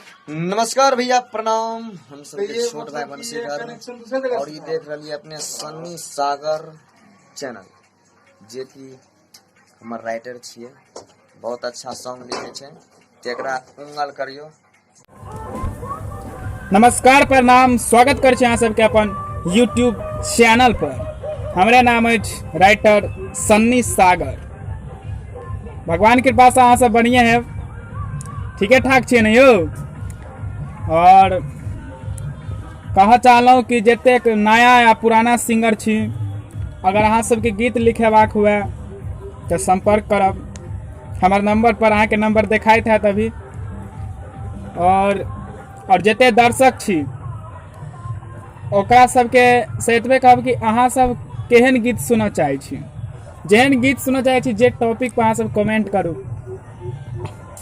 नमस्कार भैया, प्रणाम। हम सब छोट भाई वंशीधर और ये देख रही अपने सन्नी सागर चैनल, जे कि हमर राइटर छिए, बहुत अच्छा सॉन्ग लिखे छे, तेकरा उंगल करियो। नमस्कार, प्रणाम, स्वागत कर अहाँ सबके अपन यूट्यूब चैनल पर। हमारे नाम है राइटर सन्नी सागर। भगवान के कृपा से अहाँ सब बढ़िया है, ठीके ठाक छे न यौ। और कह चाहलूँ कि जतेक नया या पुराना सिंगर छी, अगर अहाँ सबके गीत लिखेबाक हुए तो संपर्क करब। हमार नंबर पर अहाँ के नंबर देखाइत है अभी। और जते दर्शक छी ओकरा सबके से एतबे कहब कि अहाँ सब केहन गीत सुनऽ चाहै छी, जेहन गीत सुनऽ चाहै छी, जे टॉपिक पर अहाँ सब कमेंट करू,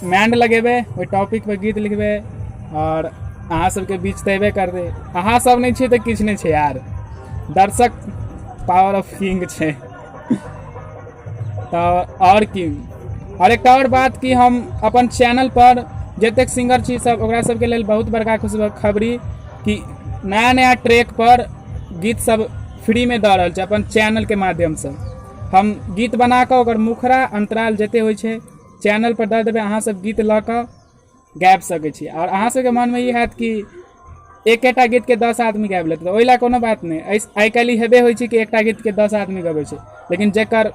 मैंड लगेबे, ओहि टॉपिक पर गीत लिखबे और अहाँ सबके बीच देबे करबे। अहाँ सब नहीं छी तो किछ नहीं छे यार, दर्शक पावर ऑफ किंग छे। तो और की, और एक और बात कि हम अपन चैनल पर जतेक सिंगर छी सब, ओकरा सबके लेल बहुत बड़का खुशखबरी कि नया नया ट्रैक पर गीत सब फ्री में दऽ रहल छै। अपन चैनल के माध्यम से हम गीत बना कऽ ओकर मुखरा अंतराल जते होइ छै चैनल पर दऽ देबै, अहाँ सब गीत लऽ कऽ गाबि सकै छी। और अहाँ सबके मन में ई हैत कि एकेटा गीत के 10 आदमी गाबि लेतै, ओहि लए कोनो बात नहीं। आइ काल्हि हेबे होइ छै कि एकटा गीत के 10 आदमी गबै छै, लेकिन जेकर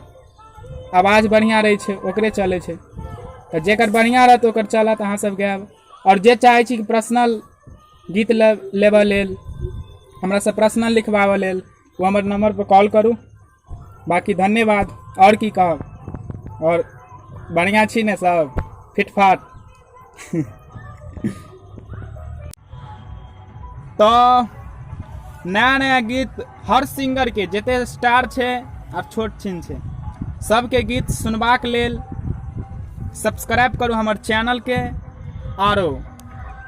आवाज बढ़िया रहै छै ओकरे चलै छै। तो जेकर बढ़िया रहत ओकर चलत, अहाँ सब गायब। और जे चाहे छी कि पर्सनल गीत लेबऽ लेल, हमरा से पर्सनल लिखवाबऽ लेल, वो हमर नंबर पर कॉल करू। बाकी धन्यवाद, और की कहब। और बढ़िया छी ने सब, फिटफाट। तो नया नया गीत हर सिंगर के जते स्टार छे और छोट छिन छे, सबके गीत सुनबाक लेल सब्सक्राइब करू हमर चैनल के। आरो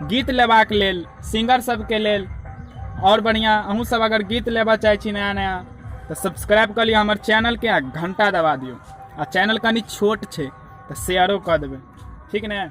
गीत लेबाक लेल सिंगर सबके लेल और बढ़िया, अहूँ सब अगर गीत लेबा चाहे छी नया नया तो सब्सक्राइब कर लियो हमर चैनल के, आ घंटा दबा दियो। आ चैनल कनी छोट छे तो शेयरो कर देबे, ठीक ने।